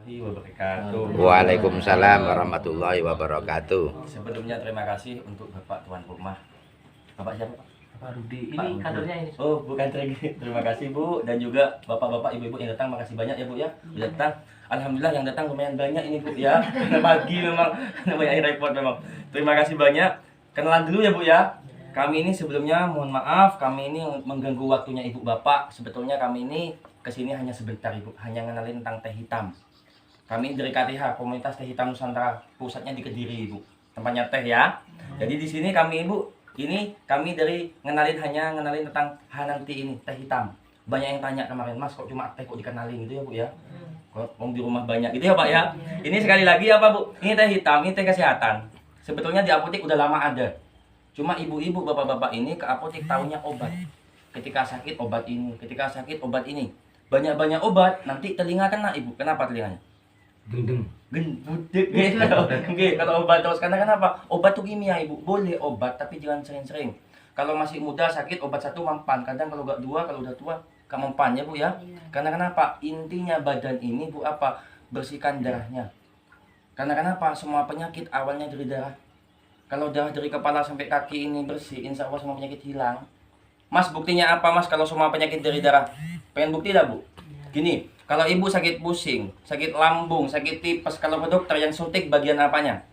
wabarakatuh. Waalaikumsalam warahmatullahi wabarakatuh. Sebelumnya terima kasih untuk Bapak tuan rumah. Bapak siapa, Pak? Pak Rudi, Pak ini Rudi. kadernya ini. Oh, bukan terima kasih Bu, dan juga bapak-bapak, ibu-ibu yang datang, makasih banyak ya Bu ya. Sudah datang. Alhamdulillah yang datang lumayan banyak ini Bu ya. Karena pagi memang namanya repot memang. Terima kasih banyak. Kenalan dulu ya Bu ya. Kami ini sebelumnya mohon maaf, kami ini mengganggu waktunya Ibu Bapak. Sebetulnya kami ini kesini hanya sebentar Ibu, hanya ngenalin tentang teh hitam. Kami dari KTH, Komunitas Teh Hitam Nusantara, pusatnya di Kediri Ibu. Tempatnya teh ya. Jadi di sini kami Ibu, ini kami dari ngenalin tentang Hananti ini, teh hitam. Banyak yang tanya kemarin, Mas kok cuma teh kok dikenalin gitu ya Bu ya. Kok di rumah banyak gitu ya Pak ya. Ini sekali lagi apa Bu? Ini teh hitam, ini teh kesehatan. Sebetulnya di apotek udah lama ada. Cuma ibu-ibu, bapak-bapak ini ke apotek tahunya obat. Ketika sakit obat ini, ketika sakit obat ini. Banyak-banyak obat, nanti telinga kena Ibu. Kenapa telinganya? Gendeng. Gendut. Kalau obat terus, karena kenapa? Obat itu kimia Ibu. Boleh obat tapi jangan sering-sering. Kalau masih muda sakit obat satu mempan. Kadang kalau nggak dua, kalau udah tua gak mempan ya Bu ya. Karena kenapa? Intinya badan ini Bu apa? Bersihkan darahnya. Karena kenapa? Semua penyakit awalnya dari darah. Kalau darah dari kepala sampai kaki ini bersih, insya Allah semua penyakit hilang. Mas, buktinya apa Mas kalau semua penyakit dari darah? Pengen bukti dah Bu? Gini, kalau Ibu sakit pusing, sakit lambung, sakit tipes, kalau ke dokter yang suntik bagian apanya?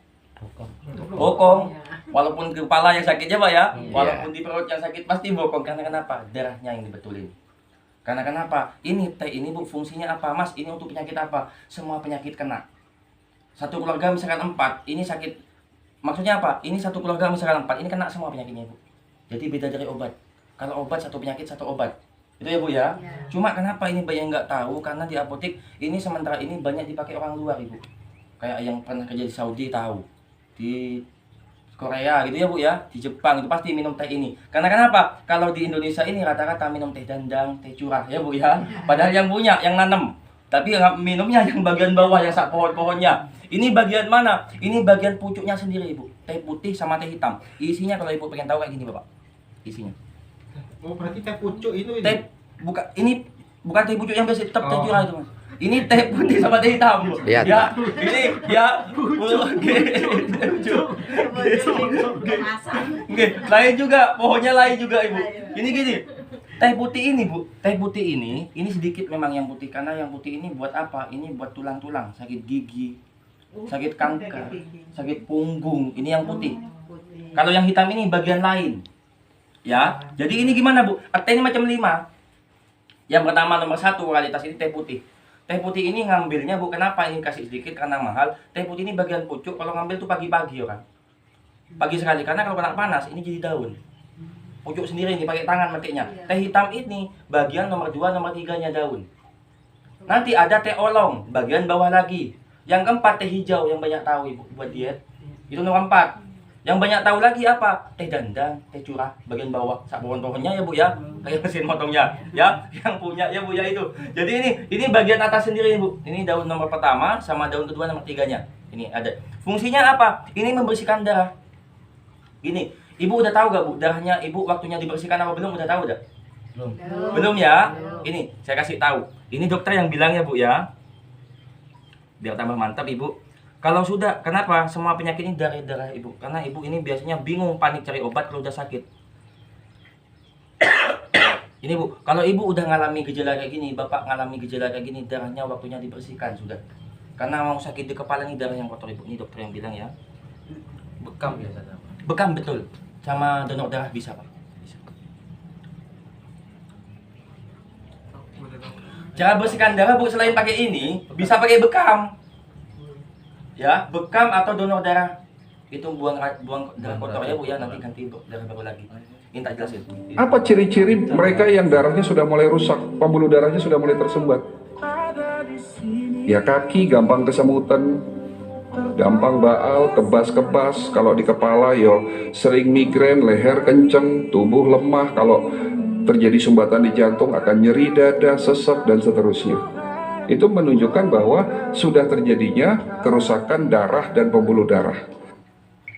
Bokong. Walaupun kepala yang sakit ya Pak ya, walaupun di perut yang sakit pasti bokong. Karena kenapa? Darahnya yang dibetulin. Karena kenapa? Ini teh ini Bu fungsinya apa Mas? Ini untuk penyakit apa? Semua penyakit kena. Satu keluarga misalkan 4, ini sakit. Maksudnya apa? Ini satu keluarga misalkan 4, ini kena semua penyakitnya Bu. Jadi beda dari obat. Kalau obat satu penyakit satu obat. Itu ya Bu ya. Cuma kenapa ini banyak yang nggak tahu? Karena di apotek ini sementara ini banyak dipakai orang luar Ibu. Kayak yang pernah kerja di Saudi tahu. Di Korea gitu ya Bu ya. Di Jepang itu pasti minum teh ini. Karena kenapa? Kalau di Indonesia ini rata-rata minum teh dandang, teh curah ya Bu ya. Padahal yang punya, yang nanam. Tapi minumnya yang bagian bawah yang sak pohon-pohonnya. Ini bagian mana? Ini bagian pucuknya sendiri Ibu. Teh putih sama teh hitam. Isinya kalau Ibu pengen tahu kayak gini Bapak. Isinya. Oh berarti teh pucuk itu ini? Teh ini bukan teh pucuk yang biasa tetap teh curah itu Mas. Ini teh putih sama teh hitam Bu. Lihat, Ya, Pak. ini ya. Oke, lain juga, pohonnya lain juga Ibu. Ini gini. Teh putih ini Bu, teh putih ini sedikit memang yang putih karena yang putih ini buat apa? Ini buat tulang-tulang, sakit gigi, sakit kanker, sakit punggung. Ini yang putih. Kalau yang hitam ini bagian lain. Ya. Jadi ini gimana Bu? Teh ini macam 5. Yang pertama nomor 1 kualitas ini teh putih. Teh putih ini ngambilnya Bu, kenapa ini kasih sedikit karena mahal. Teh putih ini bagian pucuk, kalau ngambil tuh pagi-pagi ya kan. Pagi sekali karena kalau kena panas ini jadi daun. Pucuk sendiri ini pakai tangan metiknya. Teh hitam ini bagian nomor 2, nomor 3-nya daun. Nanti ada teh olong, bagian bawah lagi. Yang keempat teh hijau yang banyak tahu Ibu buat diet. Itu nomor 4. Yang banyak tahu lagi apa? Teh dandang, teh curah, bagian bawah, sak pohon-pohonnya ya Bu ya. Kayak mesin motongnya. Ya, yang punya ya Bu ya itu. Jadi ini bagian atas sendiri Bu. Ini daun nomor pertama sama daun kedua nomor 3-nya. Ini ada. Fungsinya apa? Ini membersihkan darah. Gini, Ibu udah tahu gak Bu, darahnya Ibu waktunya dibersihkan apa belum? Udah tahu udah? Belum ya? Ini saya kasih tahu. Ini dokter yang bilang ya Bu ya. Biar tambah mantap Ibu. Kalau sudah, kenapa? Semua penyakit ini dari darah Ibu. Karena Ibu ini biasanya bingung, panik cari obat kalau udah sakit. Ini Bu, kalau Ibu udah ngalami gejala kayak gini, Bapak ngalami gejala kayak gini, darahnya waktunya dibersihkan sudah. Karena mau sakit di kepala ini darah yang kotor Ibu. Ini dokter yang bilang ya. Bekam biasa. Bekam betul. Sama donor darah bisa Pak. Bisa. Cara bersihkan darah Bu selain pakai ini, bisa pakai bekam. Ya, bekam atau donor darah. Itu buang darah kotor ya Bu ya, nanti ganti darah baru lagi. Ini tak jelasin. Apa ciri-ciri mereka yang darahnya sudah mulai rusak, pembuluh darahnya sudah mulai tersumbat? Ya kaki gampang kesemutan, gampang baal, kebas-kebas. Kalau di kepala yo sering migrain, leher kenceng, tubuh lemah. Kalau terjadi sumbatan di jantung akan nyeri dada, sesak dan seterusnya. Itu menunjukkan bahwa sudah terjadinya kerusakan darah dan pembuluh darah.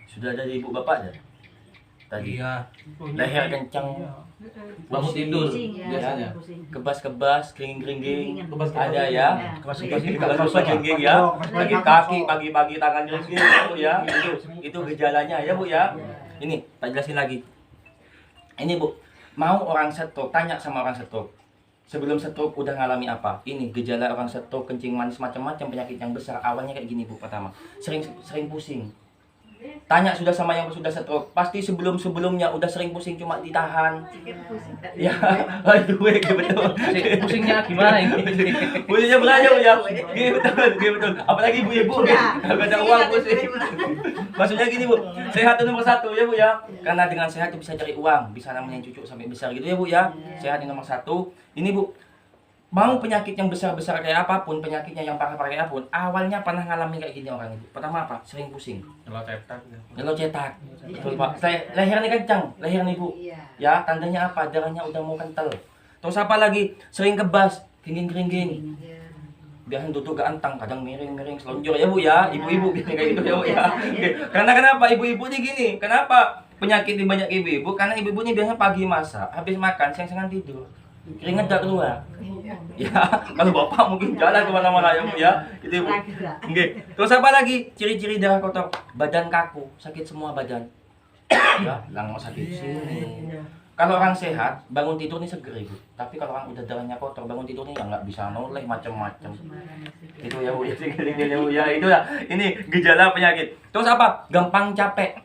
Sudah ada di Ibu Bapak ya? tadi. Iya. Leher kencang, Bangun tidur Pusing, ya. biasanya. kebas-kebas, kering-kering, Kebas-kebas. ada ya. Kebas-kebas ini Kebas-kebas kering ya. Lagi kaki, pagi-pagi tangan kering Bu ya. Itu gejalanya ya Bu ya. Ini, tak jelasin lagi. Ini Bu, mau orang stroke, tanya sama orang stroke. Sebelum stroke udah ngalami apa? Ini gejala orang stroke, kencing manis macam-macam penyakit yang besar. Awalnya kayak gini Bu, pertama. Sering pusing. Tanya sudah sama yang sudah stroke, pasti sebelumnya udah sering pusing cuma ditahan. Ya, aduh, betul. Pusingnya gimana ini? Pusingnya belanja ya. Betul. Apalagi ibu-ibu, kalau ada uang pusing. Maksudnya gini Bu, sehat itu nomor satu ya Bu ya. Karena dengan sehat itu bisa cari uang, bisa namanya cucu sampai besar gitu ya Bu ya. Sehat ini nomor satu. Ini Bu, mau penyakit yang besar-besar kayak apapun, penyakitnya yang parah-parah kayak apapun, awalnya pernah ngalamin kayak gini orang itu. Pertama apa? Sering pusing. Kalau cetak. Kalau cetak. Betul Pak. Leher ini kencang, leher nih Bu. Ya, tandanya apa? Darahnya udah mau kental. Terus apa lagi? Sering kebas, keringging-keringging. Biasanya duduk gak antang, kadang miring-miring, selonjor ya Bu ya. Ibu-ibu biasanya kayak gitu ya Bu ya. Oke. Karena kenapa? Ibu-ibu ini gini. Kenapa penyakit ini banyak ibu-ibu? Karena ibu-ibu ini biasanya pagi masak, habis makan, siang-siangan tidur. Keringat gak keluar. Ya, kalau bapak mungkin jalan kemana-mana ya Bu ya. Itu Bu. Oke. Terus apa lagi? Ciri-ciri darah kotor. Badan kaku, sakit semua badan. Ya, bilang mau sakit sini. Kalau orang sehat, bangun tidur ini seger Ibu. Tapi kalau orang udah darahnya kotor, bangun tidur ini ya nggak bisa noleh macam-macam. Itu ya Bu, ya Bu ya. Itu ya. Ini gejala penyakit. Terus apa? Gampang capek.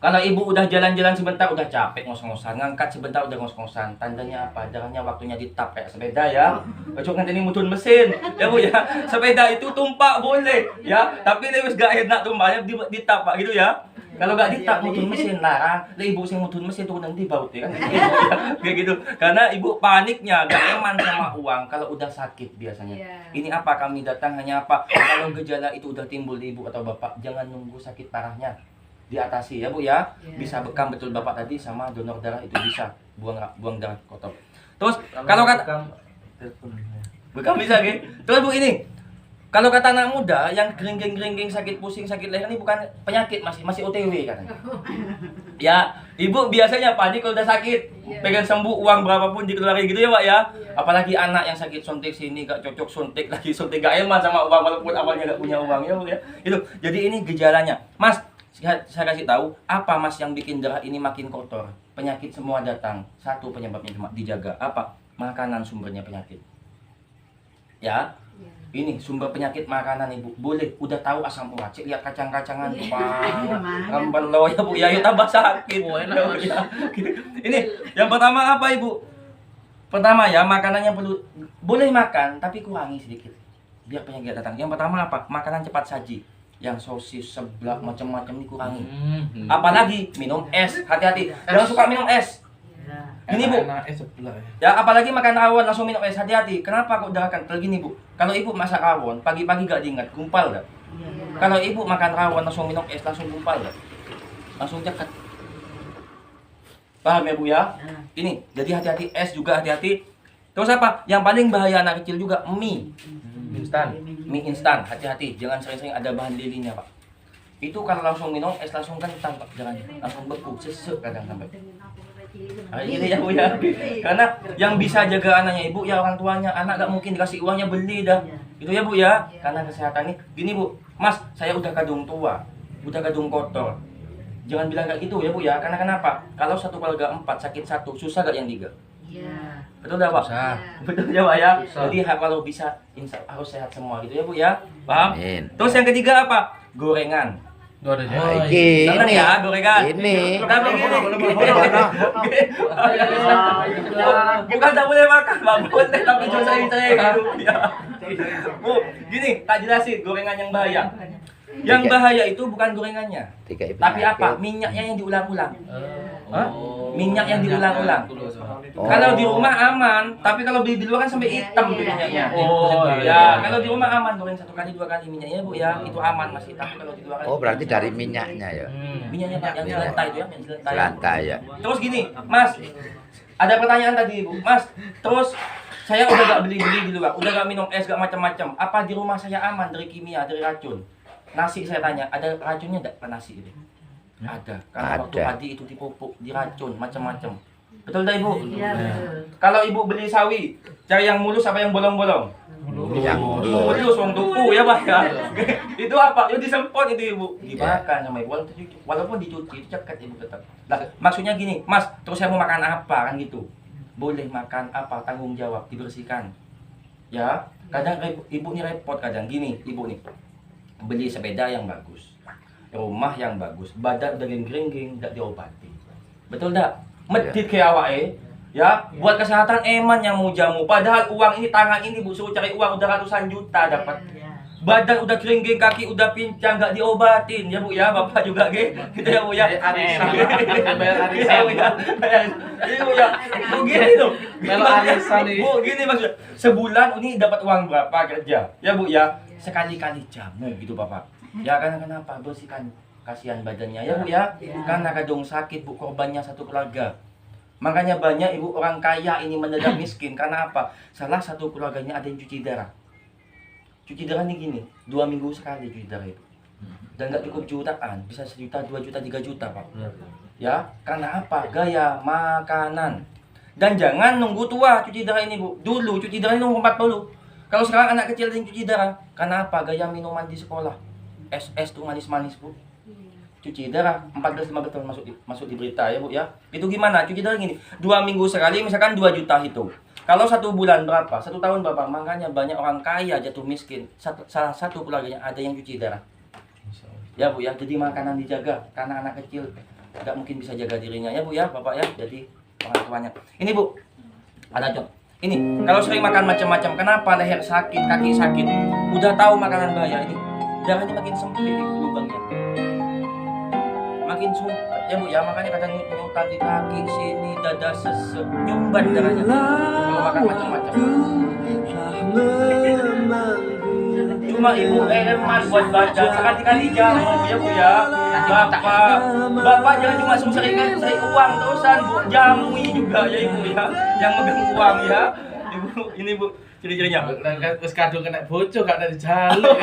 Kalau ibu udah jalan-jalan sebentar udah capek ngos-ngosan, ngangkat sebentar udah ngos-ngosan. Tandanya apa? Darahnya waktunya ditap kayak sepeda ya. Cuma nanti ini mutun mesin, ya Bu ya. Sepeda itu tumpak boleh, ya. Tapi lewis gak enak tumpaknya ditap Pak gitu ya. Kalau gak ditap mutun mesin larang. Lah ibu sing mutun mesin tuh nanti baut ya kan. Kayak gitu. Karena ibu paniknya gak eman sama uang kalau udah sakit biasanya. Ini apa kami datang hanya apa? Kalau gejala itu udah timbul di ibu atau bapak, jangan nunggu sakit parahnya. Diatasi ya Bu ya. Bisa bekam betul Bapak tadi sama donor darah itu bisa buang darah kotor. Terus kalau kata bekam bisa gitu. Terus Bu ini. Kalau kata anak muda yang gering-gering sakit pusing, sakit leher ini bukan penyakit, masih OTW katanya. Ya, ibu biasanya panik kalau udah sakit. Pengen sembuh uang berapapun dikeluarin gitu ya Pak ya. Apalagi anak yang sakit suntik sini gak cocok suntik lagi suntik gak eman sama uang walaupun awalnya gak punya uang ya Bu ya. Itu. Jadi ini gejalanya. Mas, saya kasih tahu apa Mas yang bikin darah ini makin kotor. Penyakit semua datang. Satu penyebabnya cuma dijaga. Apa? Makanan sumbernya penyakit. Ya. Ini sumber penyakit makanan Ibu. Boleh udah tahu asam urat. Cek lihat kacang-kacangan gambar lo ya Bu. Ya itu tambah sakit. Ya. Ini yang pertama apa Ibu? Pertama ya, makanan yang perlu boleh makan tapi kurangi sedikit. Biar penyakit datang. Yang pertama apa? Makanan cepat saji. Yang sosis, seblak, macam-macam dikurangi. Apalagi minum es, hati-hati. Jangan suka minum es. Ini Bu. Ya, apalagi makan rawon langsung minum es, hati-hati. Kenapa kok darah kental gini Bu? Kalau Ibu masak rawon, pagi-pagi gak diingat, gumpal gak? Kalau Ibu makan rawon langsung minum es, langsung gumpal gak? Langsung cekat. Paham ya Bu ya? Ini, jadi hati-hati, es juga hati-hati. Terus apa? Yang paling bahaya anak kecil juga, mie. Mie instan, hati-hati, jangan sering-sering ada bahan lilinya Pak. Itu kalau langsung minum es langsung kental Pak, jangan langsung beku, sesek kadang sampai. Ini ya Bu ya. Karena yang bisa jaga anaknya Ibu ya orang tuanya, anak gak mungkin dikasih uangnya beli dah. Itu ya Bu ya. Karena kesehatan ini, gini Bu, Mas, saya udah kadung tua, udah kadung kotor. Jangan bilang kayak gitu ya Bu ya. Karena kenapa? Kalau satu keluarga 4 sakit satu, susah gak yang 3? Betul dah Pak? Susah. Betul ya Pak ya. Susah. Jadi kalau bisa harus sehat semua gitu ya Bu ya. Paham? Amin. Terus yang ketiga apa? Gorengan. Gak ada Jangan Ini, ya gorengan. ini. Kenapa gini? Bukan tak boleh makan, Bang. Boleh tapi jual saya gitu ya. Bu, gini, tak jelasin gorengan yang bahaya. Yang bahaya itu bukan gorengannya. Tapi apa? Minyaknya yang diulang-ulang. Minyak yang diulang-ulang. Kalau di rumah aman, tapi kalau beli di luar kan sampai hitam tuh minyaknya. Ya, kalau di rumah aman goreng 1 kali 2 kali minyaknya Bu ya, itu aman masih. Tapi kalau di luar kan Berarti dari minyaknya ya. minyaknya Pak yang dilantai itu ya, yang dilantai. Lantai ya. Terus gini, Mas, ada pertanyaan tadi Bu, Mas. Terus saya udah gak beli-beli di luar, udah gak minum es, gak macam-macam. Apa di rumah saya aman dari kimia, dari racun? Nasi saya tanya, ada racunnya enggak ke nasi itu? Ada. Karena waktu Ada. padi itu dipupuk, diracun, macam-macam. Betul dah ibu? Iya, betul. Kalau ibu beli sawi, cari yang mulus apa yang bolong-bolong? Yang mulus. Mulus, wong tuku ya pak ya. Itu apa? Itu disempot itu ibu. Dimakan sama ibu. Walaupun dicuci, cekat ibu tetap. Lah, maksudnya gini, Mas, terus saya mau makan apa kan gitu? Boleh makan apa? Tanggung jawab, dibersihkan. Ya, kadang ibu nih repot kadang gini, ibu nih beli sepeda yang bagus, rumah yang bagus, badan udah gering-gering, nggak diobati. Betul nggak? Medit kayak awake, ya, buat kesehatan eman yang mau jamu. Padahal uang ini tangan ini bu, suruh cari uang udah ratusan juta dapat. Badan udah kering, kaki udah pincang, nggak diobatin ya bu ya, bapak juga gitu ya bu ya. Bayar Iya bu ya, iya bu ya. Bu gini loh. Melo arisan nih. Bu gini maksudnya, sebulan ini dapat uang berapa kerja? Ya bu ya, sekali-kali jamu gitu bapak. Ya karena kenapa? Bersihkan, kasihan badannya ya bu ya. Karena kadang sakit bu, korbannya satu keluarga. Makanya banyak ibu orang kaya ini mendadak miskin karena apa? Salah satu keluarganya ada yang cuci darah. Cuci darah ini gini, 2 minggu sekali cuci darah itu. Dan nggak cukup jutaan, bisa 1 juta, 2 juta, 3 juta pak. Ya, karena apa? Gaya makanan. Dan jangan nunggu tua cuci darah ini bu. Dulu cuci darah ini umur 40. Kalau sekarang anak kecil yang cuci darah, karena apa? Gaya minuman di sekolah. Es tuh manis-manis bu. Cuci darah 14-15 tahun masuk di berita ya bu ya. Itu gimana? Cuci darah gini, 2 minggu sekali misalkan 2 juta itu. Kalau 1 bulan berapa? 1 tahun berapa? Makanya banyak orang kaya jatuh miskin. Salah satu keluarganya ada yang cuci darah. Ya bu ya, jadi makanan dijaga karena anak kecil nggak mungkin bisa jaga dirinya ya bu ya, bapak ya. Jadi orang tuanya. Ini bu, ada contoh. Ini kalau sering makan macam-macam, kenapa leher sakit, kaki sakit? Udah tahu makanan bahaya ini, darahnya makin sempit lubangnya. Makin sumpah ya bu ya, makanya kadang nyutan di kaki sini, dada sesek, nyumbat darahnya kalau makan macam-macam. Cuma ibu eman buat baca sekali-kali jamu ya bu ya. Bapak jangan cuma sering uang terusan bu, jamu ini juga ya ibu ya, yang megang uang ya. Ibu ini bu ciri-cirinya. Terus kadung kena bocor gak ada di jalur.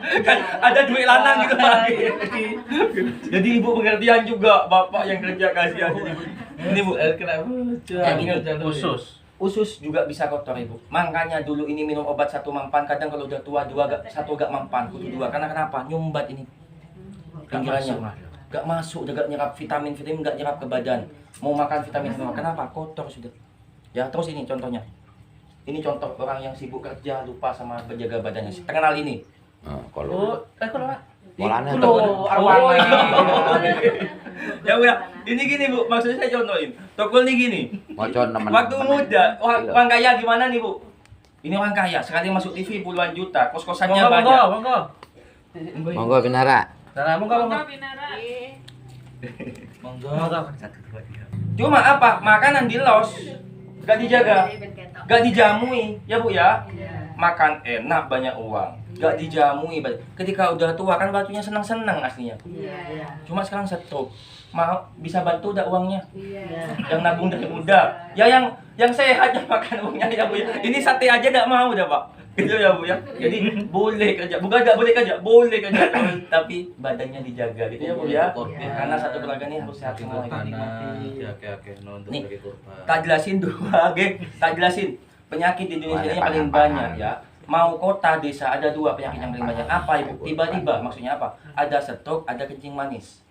Kan ada duit lanang gitu pak. Jadi ibu pengertian juga, bapak yang kerja kasihan. Ini bu, Kena bocor. yang ini Usus. usus juga bisa kotor ibu. Makanya dulu ini minum obat 1 mempan, kadang kalau udah tua 2 gak mempan, kudu 2. Karena kenapa? Nyumbat ini pinggirannya. Gak masuk, udah gak nyerap vitamin gak nyerap ke badan. Mau makan vitamin semua, kenapa? Kotor sudah. Ya terus ini contohnya. Ini contoh orang yang sibuk kerja lupa sama menjaga badannya. Terkenal ini. Kalau Kalau polanya Kulo arwah Ya bu ya, ini gini bu, maksudnya saya contohin. Tokul nih gini. mocon teman. Waktu muda, orang kaya gimana nih bu? Ini orang kaya, sekali masuk TV puluhan juta, kos-kosannya banyak. Monggo Binara. Cuma apa? Makanan di los, gak dijaga, gak dijamui, ya bu ya. Makan enak banyak uang, gak dijamui. Ketika udah tua kan batunya senang-senang aslinya. Cuma sekarang stroke. Mau bisa bantu udah uangnya? Yang nabung dari muda. Ya yang sehat aja makan uangnya ya bu ya. Ini sate aja gak mau dah pak. Gitu ya bu ya. Jadi boleh kerja, bukan gak boleh kerja, boleh kerja. Tapi badannya dijaga gitu ya bu ya. Karena satu keluarga ini harus sehat semua. Nih, tak jelasin dulu, tak jelasin. Penyakit di Indonesia ini yang paling banyak ya. Mau kota, desa, ada 2 penyakit yang paling banyak. Apa ibu? Tiba-tiba, maksudnya apa? Ada stroke, ada kencing manis.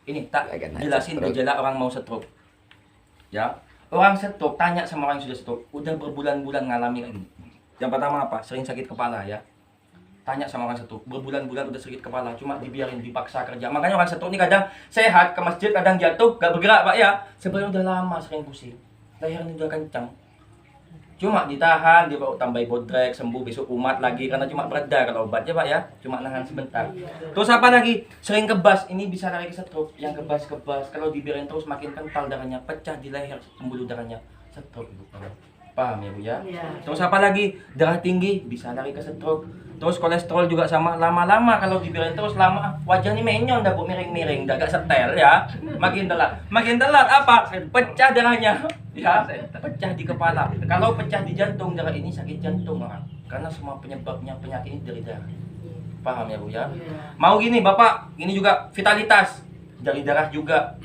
Ini tak jelasin gejala orang mau stroke. Ya, orang stroke, tanya sama orang yang sudah stroke, udah berbulan-bulan ngalami ini. Yang pertama apa? Sering sakit kepala ya. Tanya sama orang stroke, berbulan-bulan udah sakit kepala, cuma dibiarin, dipaksa kerja. Makanya orang stroke ini kadang sehat, ke masjid, kadang jatuh, gak bergerak pak ya. Sebenarnya udah lama sering pusing, lehernya udah kencang. Cuma ditahan, dia bawa tambahin bodrek, sembuh, besok umat lagi. Karena cuma bereda kalau obatnya pak ya, cuma nahan sebentar. Terus apa lagi? Sering kebas, ini bisa lari ke stroke. Yang kebas-kebas, kalau dibiarin terus makin kental darahnya, pecah di leher, pembuluh darahnya, stroke ibu. Paham ya bu ya? Terus apa lagi? Darah tinggi, bisa lari ke stroke. Terus kolesterol juga sama, lama-lama kalau dibiarin terus lama, wajahnya menyon dah bu, miring-miring, dah gak setel ya. Makin telat apa? Pecah darahnya. Ya, pecah di kepala. Kalau pecah di jantung, darah ini sakit jantung orang. Karena semua penyebabnya penyakit ini dari darah. Paham ya Bu ya? Mau gini Bapak, ini juga vitalitas dari darah juga.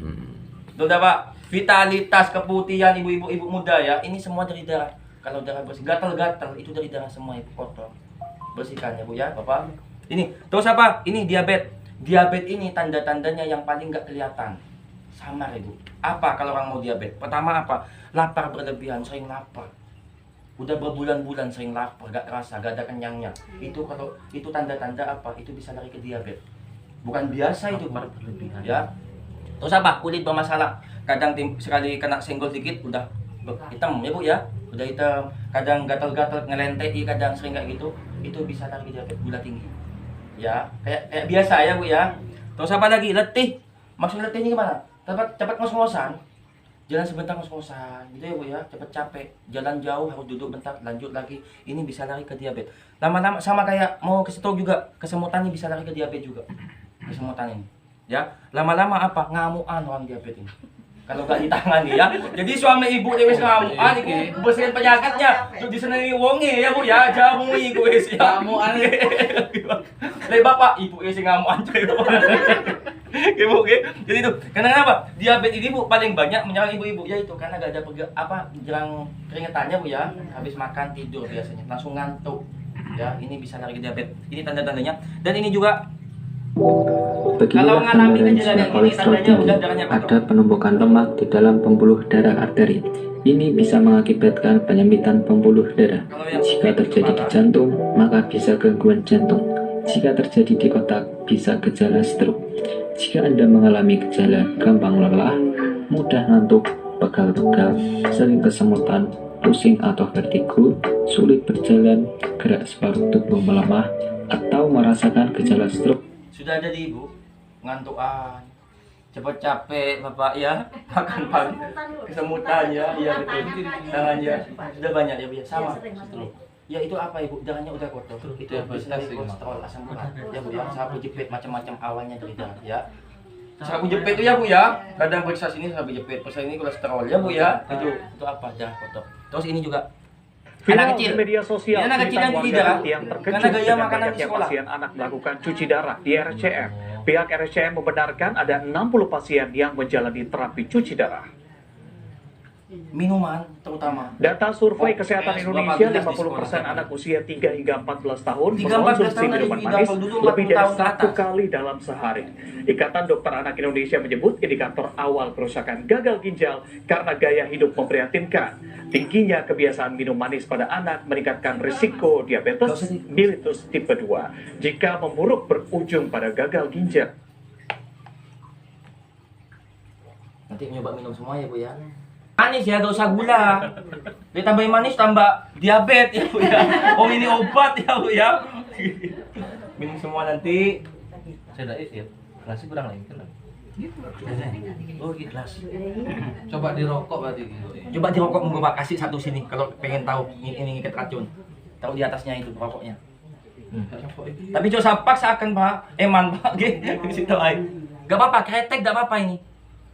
Tuh Pak, vitalitas keputihan ibu muda ya, ini semua dari darah. Kalau darah bersih, gatal-gatal itu dari darah semua Ibu, kotor. Bersihkan ya Bu ya, Bapak. Ini, terus apa? Ini diabetes. Diabetes ini tanda-tandanya yang paling nggak kelihatan. Samar Ibu. Apa kalau orang mau diabetes? Pertama apa? Lapar berlebihan, sering lapar. Udah berbulan-bulan sering lapar, gak terasa, gak ada kenyangnya. Itu kalau itu tanda-tanda apa? Itu bisa lari ke diabetes. Bukan biasa itu Pak. berlebihan. Ya. Terus apa? Kulit bermasalah. Kadang sekali kena senggol dikit udah hitam ya Bu ya. Udah hitam, kadang gatal-gatal ngelentei, kadang sering kayak gitu. Itu bisa lari ke diabetes, gula tinggi. Ya, kayak biasa ya Bu ya. Terus apa lagi? Letih. Maksudnya letih ini gimana? Cepat ngos-ngosan. Jalan sebentar ngos-ngosan gitu ya Bu ya. Cepat capek. Jalan jauh harus duduk bentar, lanjut lagi. Ini bisa lari ke diabetes. Lama-lama sama kayak mau ke stroke juga, kesemutan ini bisa lari ke diabetes juga. Kesemutan ini. Ya, lama-lama apa? Ngamuan orang diabetes ini. Kalau gak ditangani ya. Jadi suami ibu dia wis ngamuan iki bersihin penyakitnya. Terus disenengi wonge ya Bu ya. Jamu iku wis ya. Ngamuan. Le bapak ibu sing ngamuan coy. Ibu jadi itu kenapa diabetes ini Bu paling banyak menyerang ibu-ibu ya itu karena gak ada jarang keringetannya Bu ya. Habis makan tidur biasanya langsung ngantuk. Ya, ini bisa lari ke diabetes. Ini tanda-tandanya. Dan ini juga Beginilah gambaran jika kolesterol tinggi, ada penumpukan lemak di dalam pembuluh darah arteri. Ini bisa mengakibatkan penyempitan pembuluh darah. Jika terjadi di jantung, maka bisa gangguan jantung. Jika terjadi di otak, bisa gejala stroke. Jika Anda mengalami gejala gampang lelah, mudah ngantuk, pegal-pegal, sering kesemutan, pusing atau vertigo, sulit berjalan, gerak separuh tubuh melemah, atau merasakan gejala stroke, sudah ada di ibu ngantukan cepat capek bapak ya makan pagi kesemutan ya iya betul tangan ya sudah banyak ya Bu ya sama ya itu apa ibu darahnya udah kotor itu bisa dari kolesterol asam urat ya Bu ya sabu jepit macam-macam awalnya dari darah ya sabu jepit itu ya Bu ya kadang periksa sini sabu jepit periksa ini kolesterol ya Bu ya itu apa darah kotor terus ini juga Viral anak kecil. di media sosial, Anak kecil yang cuci warganet darah. yang terkejut Karena gaya dengan makanan di banyaknya sekolah. pasien anak melakukan cuci darah di RSCM. Pihak RSCM membenarkan ada 60 pasien yang menjalani terapi cuci darah. minuman terutama Data survei kesehatan Indonesia, 18 di 50% sekolah. anak usia 3 hingga 14 tahun 3-14 mengkonsumsi tahun minuman ada di manis dapur dulu, lebih 40 dari tahun ke 1 atas. kali dalam sehari. Ikatan Dokter Anak Indonesia menyebut indikator awal kerusakan gagal ginjal karena gaya hidup memprihatinkan. Tingginya kebiasaan minum manis pada anak meningkatkan risiko diabetes mellitus tipe 2 jika memburuk berujung pada gagal ginjal. nanti nyoba minum semua ya Bu ya manis ya gak usah gula ditambahin manis tambah diabetes ya Bu ya oh ini obat ya Bu ya minum semua nanti Saya dah ya. Kelasnya kurang lagi kan. Oh, ikhlas. Coba dirokok berarti gitu. coba dirokok mau Bapak kasih satu sini kalau pengen tahu ini ngikat racun taruh di atasnya itu rokoknya tapi coba saya paksa akan Pak eman Pak gitu di situ aja gak apa-apa kretek gak apa-apa ini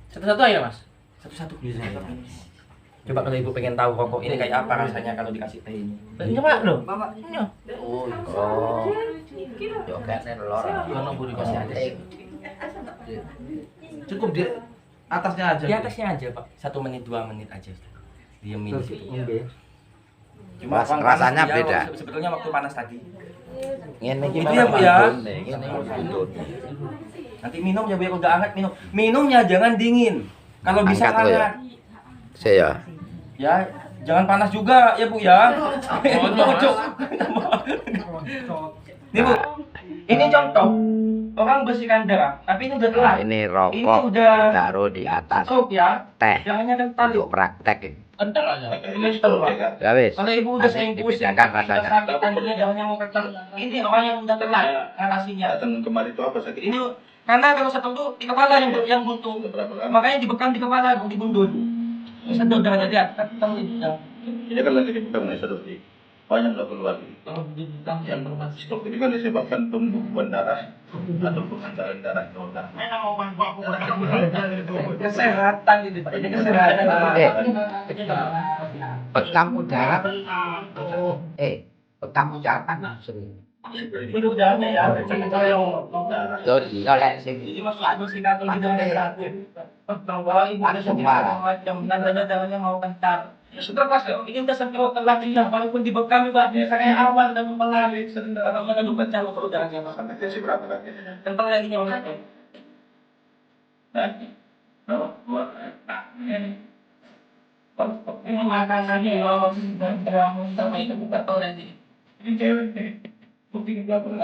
Satu-satu aja, Mas. satu-satu coba kalau ibu pengen tahu rokok ini kayak apa rasanya kalau dikasih teh ini Nyoba loh. Oh, yo kene lor. Kono buri masih ada Cukup di atasnya aja. di atasnya aja Pak 1 menit 2 menit aja diemin di situ cuma orang Rasanya panas dia, beda. sebetulnya waktu panas tadi Ngene iki Itu ya, Bu, ya. Ngene iki nanti minum ya biar udah hangat minumnya jangan dingin kalau bisa Angkat lo ya. hangat Saya ya jangan panas juga ya Bu ya cocok nih Bu ini contoh orang bersihkan darah tapi ini udah telat ini ini rokok udah taruh di atas stroke ya teh jangannya kental untuk praktek. Entar aja. ini kental Pak Ya wis. kalau ibu udah Nanti sering pusing dibedakan udah rasanya. sakit tadinya jangannya mau kental ini orang yang udah telat ngatasinya kemarin itu apa sakit? ini karena kalau satu tuh di kepala yang buntu makanya dibekam di kepala dibundut sedot darah jadi ketemu Ini kan lagi dibuka sedot di banyak nggak keluar. Yang stroke ini kan disebabkan tumbuhan darah atau pengantaran darah ke otak. Kesehatan ini, Pak. Ini kesehatan. Tamu darah. Tamu darah kan sering. Ini udah ada ya. Lodi oleh sing Jadi masuk singkatan di dalam terakhir. Bahwa ibu ada macam nandanya mau kentar. Sudah pas ini udah sampai ke latihan walaupun di bekam juga kayak awal dan pelari kalau mengadu kentar kalau darahnya Sampai sesi berapa kaki? kental lagi nya mana? Ini makanannya loh dan sama itu bukan tahu nanti. Ini cewek nih. Bukti belakang.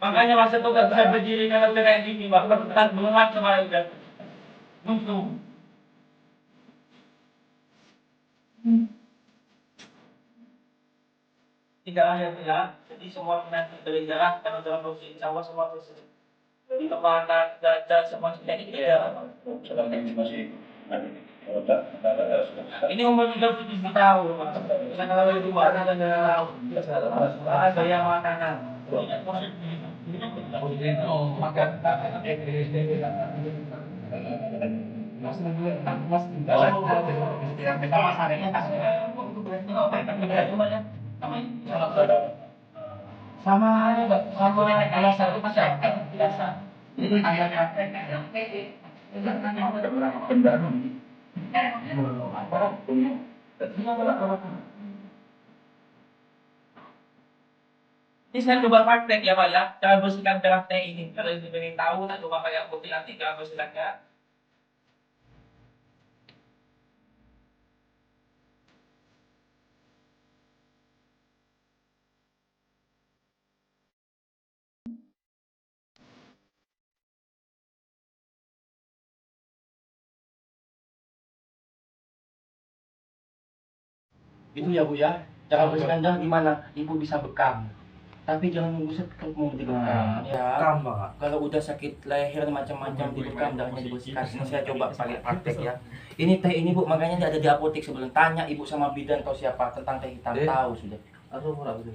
Makanya masa itu gak bisa berdiri karena kayak gini, bahkan tetap mengat sama udah. Tidak ada ya, jadi semua penanti dari darah karena dalam proses insya Allah semua proses kemana dada semuanya ini ya. Sedang ini masih ada. Oh, tak ada. Ini umur juga 7 tahun, karena kalau itu ada tahun, ada yang makanan. Sama ada satu pasal biasa. Ini saya coba praktek ya Pak ya, cara bersihkan darah teh ini. Kalau itu pengen tahu, nah coba kayak putih nanti cara bersihkan ya. Itu ya Bu ya, cara bersihkan darah gimana? Ibu bisa bekam. Tapi jangan nunggu mau dibekam ya. Kalau udah sakit leher macam-macam dibekam darahnya dibersihkan. Ini saya coba pakai praktek ya. Ini teh ini Bu, makanya ada di apotek sebelum tanya Ibu sama bidan atau siapa tentang teh hitam tahu sudah. Aduh, murah betul.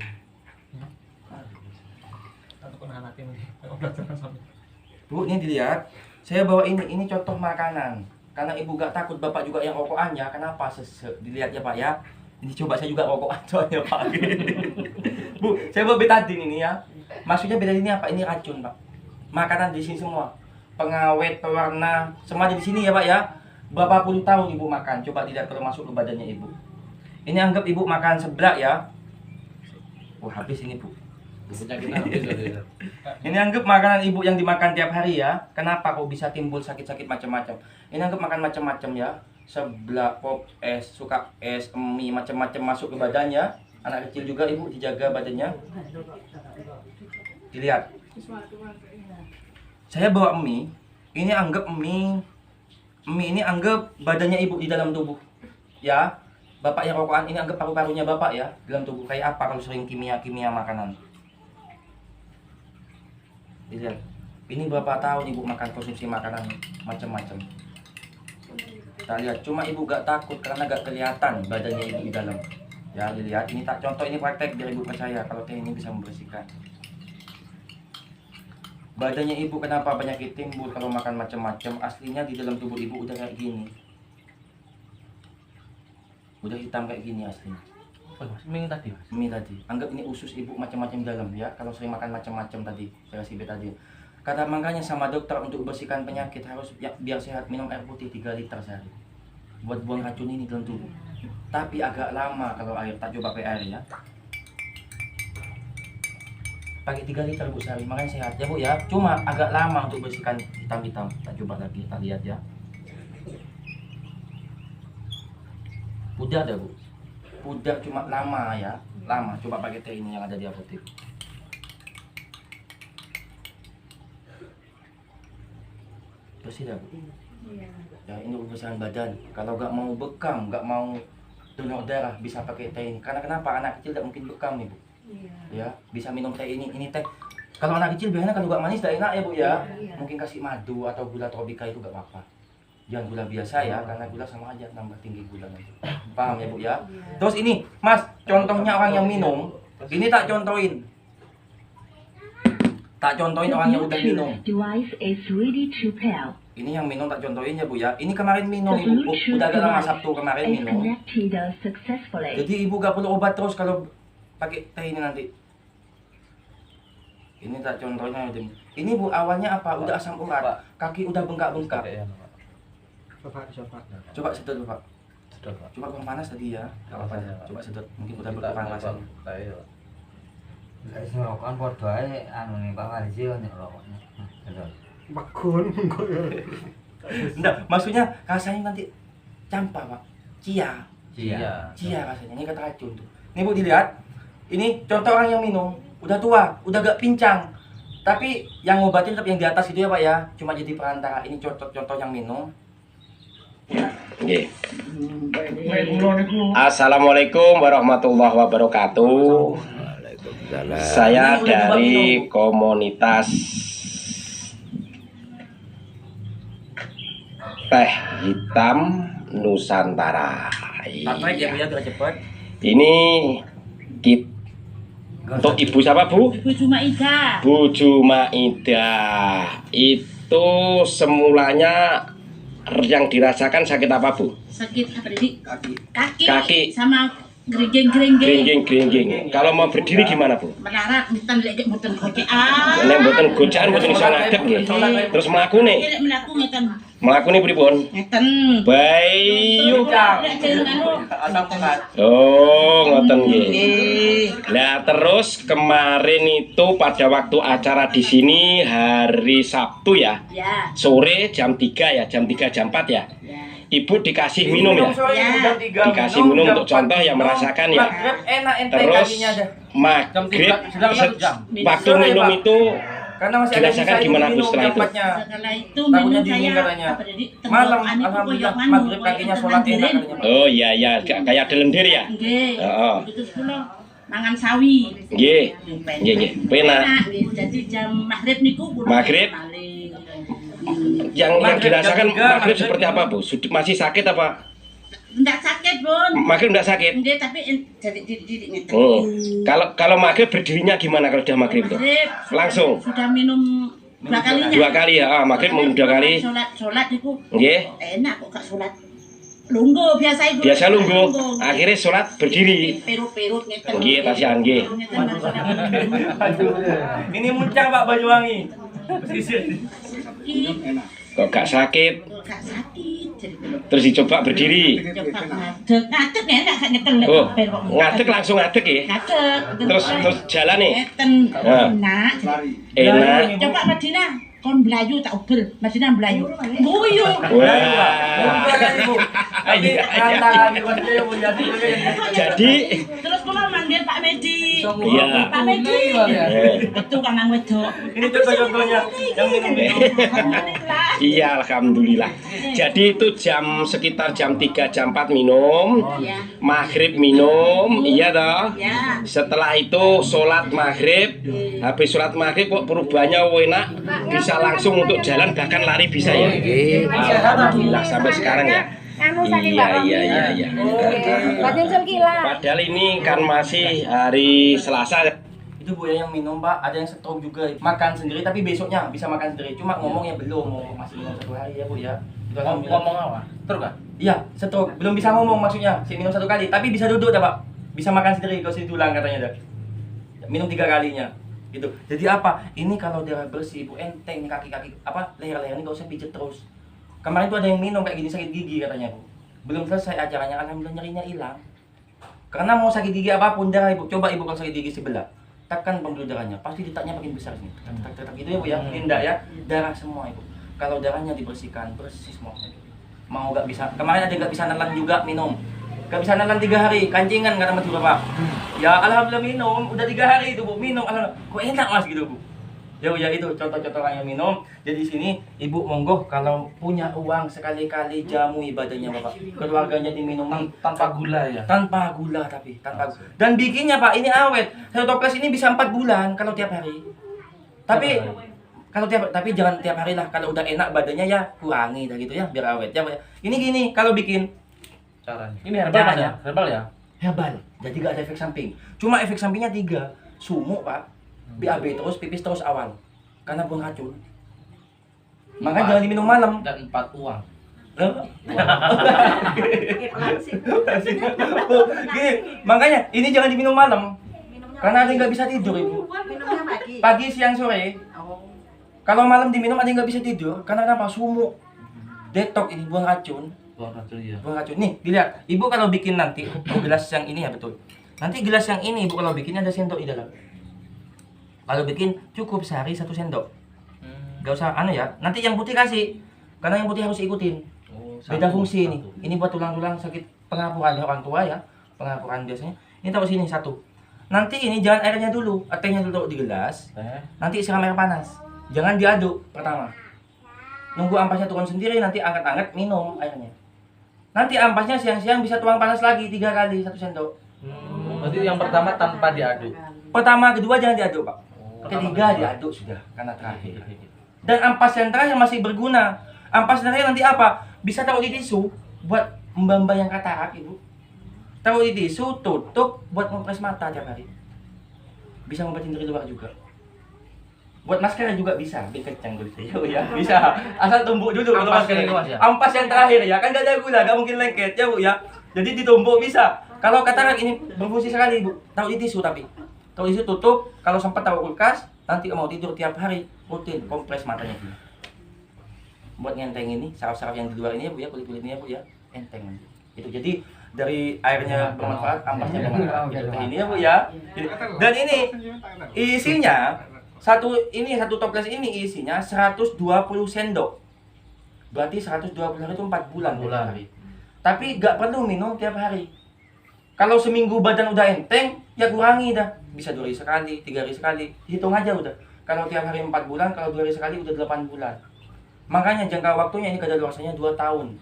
Bu, ini dilihat. Saya bawa ini contoh makanan. Karena Ibu gak takut Bapak juga yang rokokan ya. Kenapa? Dilihat ya Pak ya. Ini coba saya juga rokokan soalnya Pak. Bu, saya bawa betadine ini ya. Maksudnya betadine ini apa? Ini racun Pak. Makanan di sini semua. Pengawet, pewarna, semua ada di sini ya Pak ya. Berapa puluh tahun Ibu makan. Coba tidak kalau masuk ke badannya Ibu. Ini anggap Ibu makan seblak ya. Oh, habis ini Bu. Ini anggap makanan Ibu yang dimakan tiap hari ya. Kenapa kok bisa timbul sakit-sakit macam-macam? Ini anggap makan macam-macam ya. Seblak, pop, es, suka es, mie, macam-macam masuk ke badannya. Anak kecil juga Ibu dijaga badannya. Dilihat. Saya bawa mie. Ini anggap mie ini anggap badannya Ibu di dalam tubuh. Ya. Bapak yang rokokan ini anggap paru-parunya Bapak ya dalam tubuh. Kayak apa kalau sering kimia-kimia makanan? Dilihat. Ini berapa tahun Ibu makan konsumsi makanan macam-macam. Kita lihat, cuma Ibu gak takut karena gak kelihatan badannya Ibu di dalam. Ya, dilihat. Ini tak contoh, ini praktek biar Ibu percaya kalau teh ini bisa membersihkan. Badannya Ibu kenapa penyakit timbul kalau makan macam-macam? Aslinya di dalam tubuh Ibu udah kayak gini. Udah hitam kayak gini aslinya. Mie tadi Mas. Mie tadi. Anggap ini usus Ibu macam-macam dalam ya. Kalau sering makan macam-macam tadi, saya kasih betadine. Kata makanya sama dokter untuk bersihkan penyakit harus ya, biar sehat minum air putih 3 liter sehari. Buat buang racun ini dalam tubuh. Tapi agak lama kalau air, tak coba pakai air ya. Pakai 3 liter Bu sehari, makanya sehat ya Bu ya. Cuma agak lama untuk bersihkan hitam-hitam. Tak coba lagi, kita lihat ya. Pudar dah Bu. Pudar cuma lama ya. Lama, coba pakai teh ini yang ada di apotek. Bersih dah Bu. Ya ini urusan badan. Kalau gak mau bekam, gak mau donor darah bisa pakai teh ini. Karena kenapa? Anak kecil gak mungkin bekam nih Bu. Ya bisa minum teh ini teh. Kalau anak kecil biasanya kalau gak manis gak enak ya Bu ya. Mungkin kasih madu atau gula tropika itu gak apa-apa. Jangan gula biasa ya, karena gula sama aja nambah tinggi gula nanti. Paham ya Bu ya? Terus ini Mas, contohnya orang yang minum. Ini tak contohin. Tak contohin orang yang udah minum. Device is ready to pair. Ini yang minum tak contohin ya Bu ya. Ini kemarin minum Ibu. Udah agak lama Sabtu kemarin minum. Jadi Ibu gak perlu obat terus kalau pakai teh ini nanti. Ini tak contohnya. Ini Bu awalnya apa? Udah asam urat. Kaki udah bengkak-bengkak. Coba sedot dulu Pak. Coba kurang panas tadi ya. Gak apa-apa ya. Coba sedot. Mungkin udah berkurang rasanya. Gak isi rokokan podo ae anu nih Pak Warji kan rokoknya. Enggak, maksudnya rasanya nanti campak Pak. Cia rasanya. Ini kata racun tuh. Ini Bu dilihat. Ini contoh orang yang minum. Udah tua, udah gak pincang. Tapi yang ngobatin tetap yang di atas itu ya Pak ya. Cuma jadi perantara. Ini contoh yang minum. Nggih. Assalamualaikum warahmatullahi wabarakatuh. Saya dari komunitas Teh Hitam Nusantara. Tatrek ya Bu ya, biar cepet. Ini kit untuk Ibu siapa Bu? Ibu Jumaida. Bu Jumaida. Itu semulanya yang dirasakan sakit apa Bu? Sakit apa tadi? Kaki. Sama geringging. Geringging. Kalau mau berdiri gimana Bu? Melarat, mboten lek mboten gocekan. Nek mboten gocekan mboten iso ngadeg nggih. Terus mlakune? Nek mlaku ngeten. Mlakune pripun? Ngeten. Bayu. Lek jeneng anu. Asam urat. Oh, ngoten nggih. Nah, terus kemarin itu pada waktu acara di sini hari Sabtu ya. Ya. Sore jam 3 ya, jam 3 jam 4 ya. Ya. Ibu dikasih minum ya. Dikasih minum untuk contoh yang merasakan ya. Maghrib enak enteng Terus kakinya ada. maghrib Sedang 1 jam. waktu minum itu Karena masih ada dirasakan sisa gimana Bu minum setelah itu? dapatnya. Setelah itu Takutnya minum dingin saya katanya. apa tadi? Malam Tenggorokan itu alhamdulillah koyok maghrib kakinya sholat enak katanya. Oh iya ya, kayak ada lendir ya. Nggih. Heeh. Itu kula mangan sawi. Nggih. Nggih. Penak. Jadi jam maghrib niku kula Maghrib? malih. Yang Maghrib dirasakan jam 3, maghrib maghrib seperti apa Bu? Masih sakit apa? Enggak sakit, Bun. Maghrib enggak sakit? Nggih, tapi jadi ngeten. Oh. Kalau maghrib berdirinya gimana kalau udah maghrib tuh? Maghrib Langsung? sudah minum 2 kalinya. 2 kali ya. Ah, maghrib minum 2 kali. Sholat itu Nggih. enak kok gak sholat. Lungguh biasa itu. Biasa lungguh. Akhirnya sholat berdiri. Perut ngeten. Nggih, tasihan nggih. Ini muncang Pak Banyuwangi. Pesisir. Kok gak sakit? Gak sakit. Jadi Terus dicoba berdiri. coba ngadeg enak gak nyekel. Oh, ngadeg langsung ngadeg ya? Ngadeg. Terus jalan nih? Ngeten. Ah. Enak. Enak. Coba Madinah. Kon belayu tak ubel. Madinah belayu. Guyu. Wah. Jadi Terus kula manggil Pak Medi. Iya. Pak Medi. Eh. Itu kanang wedok. Ini contoh-contohnya yang minum-minum. Iya, alhamdulillah. Jadi itu sekitar jam 3 jam 4 minum, Iya. maghrib minum, iya toh. Ya. Setelah itu sholat maghrib, habis sholat maghrib kok perubahannya enak, bisa langsung untuk jalan bahkan lari bisa ya. Alhamdulillah sampai sekarang ya. Iya. Padahal ini kan masih hari Selasa. Itu Bu ya yang minum Pak, ada yang stroke juga. Makan sendiri tapi besoknya bisa makan sendiri. Cuma ngomongnya belum, masih minum 1 hari ya Bu ya. Itu alhamdulillah. Ngomong apa? Terus kan? Iya, stroke. Belum bisa ngomong maksudnya. Si minum 1 kali, tapi bisa duduk dah Pak. Bisa makan sendiri kalau tulang katanya dah. Minum 3 kalinya. Gitu. Jadi apa? Ini kalau darah bersih Bu enteng nih kaki-kaki apa leher-leher ini gak usah pijet terus. Kemarin tuh ada yang minum kayak gini sakit gigi katanya Bu. Belum selesai acaranya alhamdulillah nyerinya hilang. Karena mau sakit gigi apapun darah Ibu, coba Ibu kalau sakit gigi sebelah. Tekan pembuluh darahnya, pasti detaknya makin besar sini. Tak gitu ya Bu ya, tindak ya. Darah semua Ibu. Kalau darahnya dibersihkan, bersih semuanya. Mau gak bisa, kemarin ada gak bisa nelan juga minum. Gak bisa nelan 3 hari, kancingan kata Mas Bapak. Ya alhamdulillah minum, udah 3 hari itu Bu, minum alhamdulillah. Kok enak Mas gitu Bu. Ya Bu ya itu contoh-contoh orang yang minum. Jadi sini Ibu monggo kalau punya uang sekali-kali jamu ibadahnya Bapak. Keluarganya diminuman Tanpa gula ya? tanpa gula tapi tanpa gula. Dan bikinnya Pak ini awet. Satu toples ini bisa 4 bulan kalau tiap hari. Tapi tapi jangan tiap hari lah. Kalau udah enak badannya ya kurangi dah gitu ya biar awet ya Pak. Ini gini kalau bikin Caranya. Ini herbal Mas ya? Herbal ya? herbal. Jadi gak ada efek samping. Cuma efek sampingnya 3. Sumuk Pak. BAB terus pipis terus awal. Karena buang racun. Makanya jangan diminum malam. Dan 4 uang. Gini, makanya ini jangan diminum malam. Karena ada yang nggak bisa tidur, Ibu. Minumnya pagi. Pagi, siang, sore. Oh. Kalau malam diminum ada yang nggak bisa tidur. Karena kenapa? Sumuk. Detok ini, buang racun. Buang racun ya. Buang racun. Nih, dilihat. Ibu kalau bikin nanti gelas yang ini ya betul. Nanti gelas yang ini Ibu kalau bikin ada sendok di dalam. Kalau bikin cukup sehari 1 sendok. Gak usah anu ya. Nanti yang putih kasih. Karena yang putih harus ikutin. Beda fungsi ini. Ini buat tulang-tulang sakit pengapuran orang tua ya. Pengapuran biasanya. Ini taruh sini 1. Nanti ini jangan airnya dulu, tehnya dulu taruh di gelas. Nanti siram air panas. Jangan diaduk pertama. Nunggu ampasnya turun sendiri, nanti angkat-angkat minum airnya. Nanti ampasnya siang-siang bisa tuang panas lagi 3 kali 1 sendok. Berarti yang pertama tanpa diaduk. Pertama, kedua jangan diaduk, Pak. Ketiga diaduk sudah karena terakhir. Dan ampas yang terakhir masih berguna. Ampas terakhir nanti apa? Bisa taruh di tisu buat mbak-mbak yang katarak, Ibu. Taruh di tisu, tutup buat ngepres mata tiap hari. Bisa ngobatin dari luar juga. Buat masker juga bisa, bikin kencang gitu ya. Bisa. Asal tumbuk dulu kalau Ampas masker. kedua, ya? Ampas yang terakhir ya, kan gak ada gula, gak mungkin lengket ya, Bu ya. Jadi ditumbuk bisa. Kalau katarak ini berfungsi sekali, Bu. Taruh di tisu tapi. Taruh di tisu tutup, kalau sempat taruh kulkas, nanti mau tidur tiap hari rutin kompres matanya. Buat ngenteng ini, saraf-saraf yang di luar ini ya, Bu ya, kulit-kulitnya Bu ya. Enteng. Itu jadi dari airnya bermanfaat, ampasnya bermanfaat. Ini ya Bu ya. Dan ini isinya satu toples ini isinya 120 sendok. Berarti 120 hari itu 4 bulan. Hari. Tapi gak perlu minum tiap hari. Kalau seminggu badan udah enteng, ya kurangi dah. Bisa 2 hari sekali, 3 hari sekali. Hitung aja udah. Kalau tiap hari 4 bulan, kalau 2 hari sekali udah 8 bulan. Makanya jangka waktunya ini kadaluarsanya 2 tahun.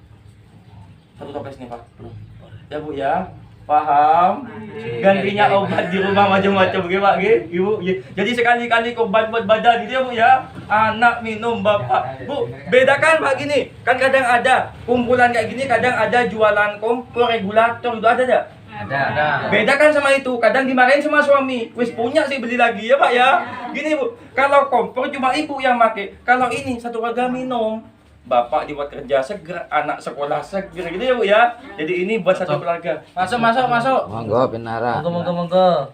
1 toples nih, Pak. Ya Bu ya, paham? Gantinya obat di rumah macam-macam gitu Pak, Ibu. Jadi sekali-kali obat buat badan gitu ya Bu ya. Anak minum bapak. Bu, bedakan Pak gini. Kan kadang ada kumpulan kayak gini, kadang ada jualan kompor, regulator itu ada enggak? Ada. Bedakan sama itu, kadang dimarahin sama suami. Wis punya sih beli lagi ya Pak ya. Gini Bu, kalau kompor cuma ibu yang pakai. Kalau ini satu keluarga minum. Bapak dibuat kerja seger, anak sekolah seger gitu ya Bu ya. Jadi ini buat satu keluarga. Masuk. Monggo pinara. Monggo.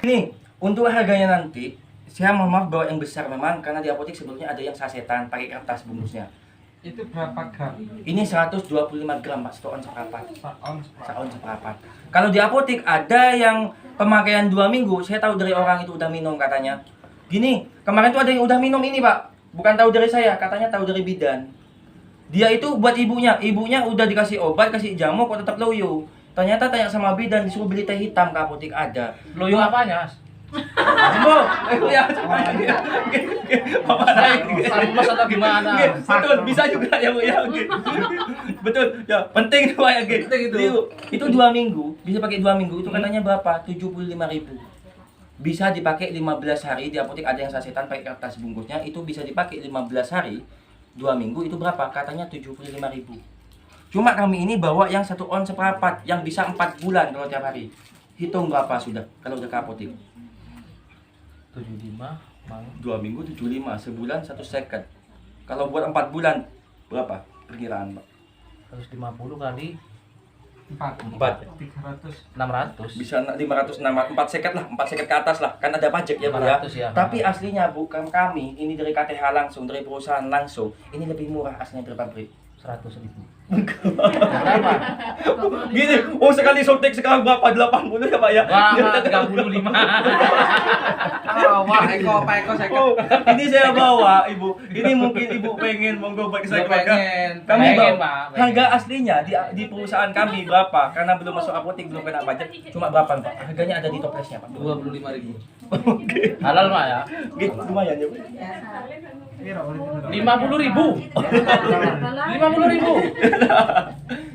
Ini untuk harganya nanti, saya mohon maaf bawa yang besar memang karena di apotek sebelumnya ada yang sasetan pakai kertas bungkusnya. Itu berapa gram? Ini 125 gram Pak, 1 on seperempat. 1 on seperempat. Kalau di apotek ada yang pemakaian 2 minggu, saya tahu dari orang itu udah minum katanya. Gini, kemarin tuh ada yang udah minum ini Pak. Bukan tahu dari saya, katanya tahu dari bidan. Dia itu buat ibunya udah dikasih obat, kasih jamu kok tetap loyo. Ternyata tanya sama bidan disuruh beli teh hitam ke apotek ada. Loyo apanya? Semua, ya. Mas atau gimana? Betul, bisa juga ya Bu ya. Betul, ya penting itu ya. Itu 2 minggu, bisa pakai 2 minggu itu katanya berapa? 75.000. Bisa dipakai 15 hari di apotek ada yang sasetan pakai kertas bungkusnya itu bisa dipakai 15 hari 2 minggu itu berapa? Katanya 75.000. Cuma kami ini bawa yang 1 on seperempat yang bisa 4 bulan kalau tiap hari. Hitung berapa sudah kalau udah ke apotek? 75 mang 2 minggu 75, sebulan 1 second. Kalau buat 4 bulan berapa perkiraan Pak? 150 kali 4 300 600 bisa 500 4 second lah, 4 second ke atas lah. Kan ada pajak ya Bu ya. 500 ya. Tapi aslinya bukan kami, ini dari KTH langsung, dari perusahaan langsung. Ini lebih murah aslinya dari pabrik. 100.000. Berapa? Gini, sekali sotek sekarang berapa? 80 ya Pak ya? Wah, 35. Wah, Eko. Ini saya bawa Ibu. Ini mungkin Ibu pengen monggo buat saya keluarga. Kami Pengen, bawa. Pak. Harga aslinya di perusahaan kami berapa? Karena belum masuk apotek, belum kena pajak. Cuma berapa Pak? Harganya ada di toplesnya Pak. 25.000. Halal Pak ya? Gitu, lumayan ya Bu. 50.000. 50.000.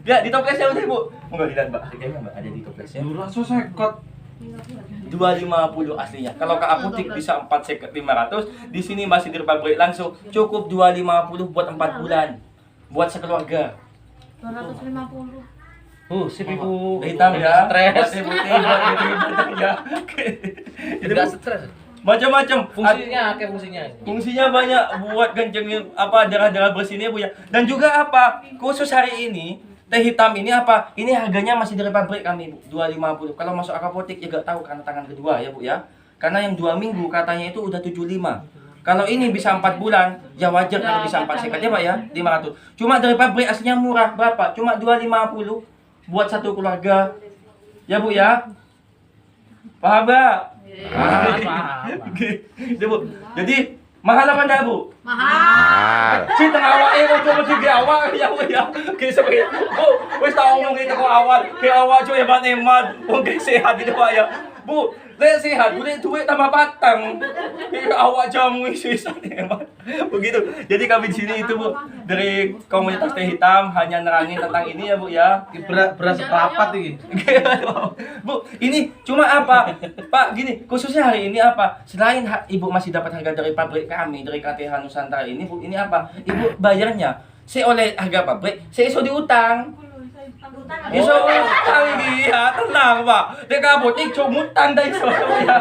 Ya, di toplesnya udah Bu. Monggo dilihat Mbak, harganya Mbak ada di toplesnya. 250 aslinya. Kalau ke apotek bisa 4 second 500, di sini masih dari pabrik langsung. Cukup 250 buat 4 bulan. Buat sekeluarga. 250. Si Ibu Hitam ya. Stres. Buat ibu ya. Tidak stres. Macam-macam. Fungsinya kayak fungsinya. Fungsinya banyak buat kencengin apa darah-darah bersihnya Bu ya. Dan juga apa? Khusus hari ini teh hitam ini apa? Ini harganya masih dari pabrik kami Bu, 250. Kalau masuk apotek ya gak tahu karena tangan kedua ya Bu ya. Karena yang 2 minggu katanya itu udah 75. Kalau ini bisa 4 bulan, ya wajar kalau bisa 4 sekat ya Pak ya, 500. Cuma dari pabrik aslinya murah, berapa? Cuma 250 buat satu keluarga. Ya Bu ya. Paham Mbak? Paham. Gitu, Bu. Jadi mahal apa enggak Bu? Mahal. Si tengah awak mau coba tiga awak ya Bu ya. Oke sebagai Bu, wis tak ngomong kita kok awal, ke awak cuy hebat-hebat, mungkin sehat gitu Pak ya. Bu, lek sehat, boleh duit tambah patang. Awak jamu sisa hebat. Begitu. Jadi kami di sini itu Bu dari komunitas teh hitam hanya nerangin tentang ini ya Bu ya. Beras seprapat ini. Bu, ini cuma apa? Pak, gini, khususnya hari ini apa? Selain Ibu masih dapat harga dari pabrik kami, dari KTH Nusantara ini, Bu, ini apa? Ibu bayarnya saya oleh harga pabrik, saya iso diutang. Iso utang iki ya, tenang Pak. Dek apotek cuma utang dah iso ya.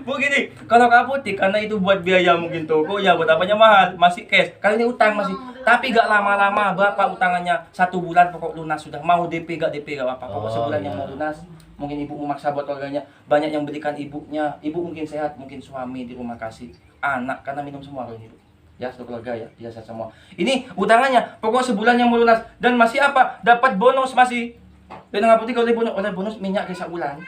Bu gini, kalau apotek karena itu buat biaya mungkin toko ya buat apanya mahal, masih cash. Kali ini utang masih, tapi gak lama-lama. Berapa utangannya? 1 bulan pokok lunas sudah. Mau DP gak apa-apa. Pokok sebulan yang mau lunas. Mungkin ibu memaksa buat keluarganya. Banyak yang berikan ibunya. Ibu mungkin sehat, mungkin suami di rumah kasih anak karena minum semua kalau ini Bu. Ya, satu keluarga ya, biasa semua. Ini utangannya, pokok sebulan yang mau lunas. Dan masih apa? Dapat bonus masih. Dan nggak putih kalau oleh bonus minyak ke sebulan.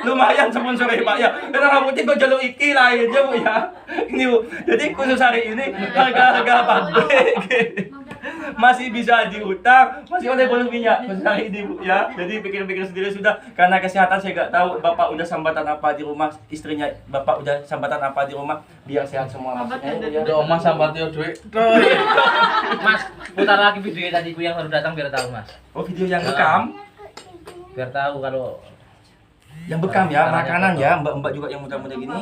Lumayan sponsor Pak ya. Dan nggak putih kau jalur iki lah aja Bu ya. Ini Bu. Jadi khusus hari ini harga-harga pabrik masih bisa diutang, masih oleh bonus minyak khusus hari ini Bu ya. Jadi pikir-pikir sendiri sudah. Karena kesehatan saya nggak tahu Bapak udah sambatan apa di rumah, istrinya Bapak udah sambatan apa di rumah, biar sehat semua maksudnya Bu ya. Udah Oma sambat yo duit. Mas, putar lagi video tadi yang baru datang biar tahu Mas. Oh, video yang rekam? Biar tahu kalau yang bekam ya, makanan ya, mbak-mbak juga yang muda-muda gini.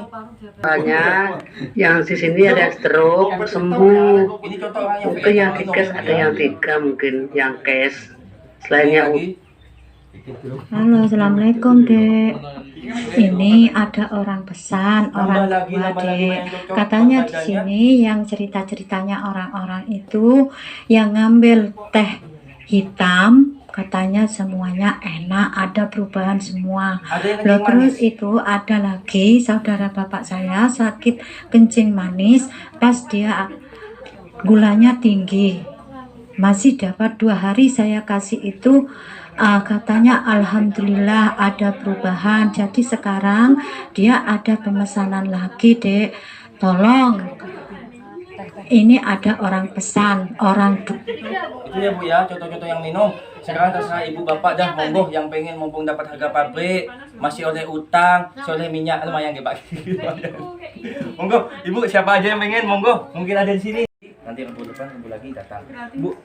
Banyak yang di sini ada stroke sembuh. Ini contoh orang yang mungkin yang di cash ada yang tiga mungkin yang cash. Selainnya Halo, assalamualaikum Dek. Ini ada orang pesan, orang tua Dek. Katanya di sini yang cerita-ceritanya orang-orang itu yang ngambil teh hitam. Katanya semuanya enak, ada perubahan semua. Loh, terus itu ada lagi saudara bapak saya sakit kencing manis, pas dia gulanya tinggi. Masih dapat 2 hari saya kasih itu, katanya alhamdulillah ada perubahan. Jadi sekarang dia ada pemesanan lagi Dek. Tolong. Ini ada orang pesan, orang itu ya Bu ya, contoh-contoh yang minum. Sekarang terserah ibu bapak dah, monggo yang pengen mumpung dapat harga pabrik, masih oleh utang, oleh minyak lumayan ya Pak. Monggo, ibu siapa aja yang pengen monggo, mungkin ada di sini. Nanti minggu depan minggu lagi datang. Bu,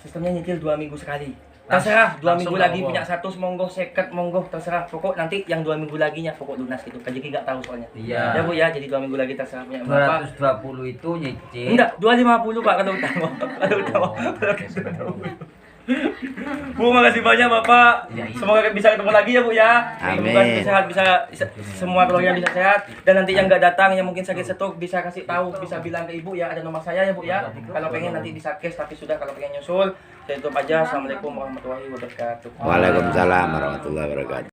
sistemnya nyicil 2 minggu sekali. Terserah 2 minggu lagi punya 100 monggo, 50 monggo, terserah. Pokok nanti yang 2 minggu laginya pokok lunas gitu. Kajiki nggak tahu soalnya. Iya. Ya Bu ya, jadi 2 minggu lagi terserah punya Bapak. 220 itu nyicil. Enggak, 250 Pak kalau utang. Kalau utang. Bu, makasih banyak Bapak. Semoga bisa ketemu lagi ya Bu ya. Amin. Sehat, bisa semua keluarga bisa sehat. Dan nanti yang nggak datang yang mungkin sakit stroke bisa kasih tahu, bisa bilang ke Ibu ya, ada nomor saya ya Bu ya. Kalau pengen nanti bisa cash, tapi sudah kalau pengen nyusul. Saya tutup aja. Assalamualaikum warahmatullahi wabarakatuh. Waalaikumsalam warahmatullahi wabarakatuh.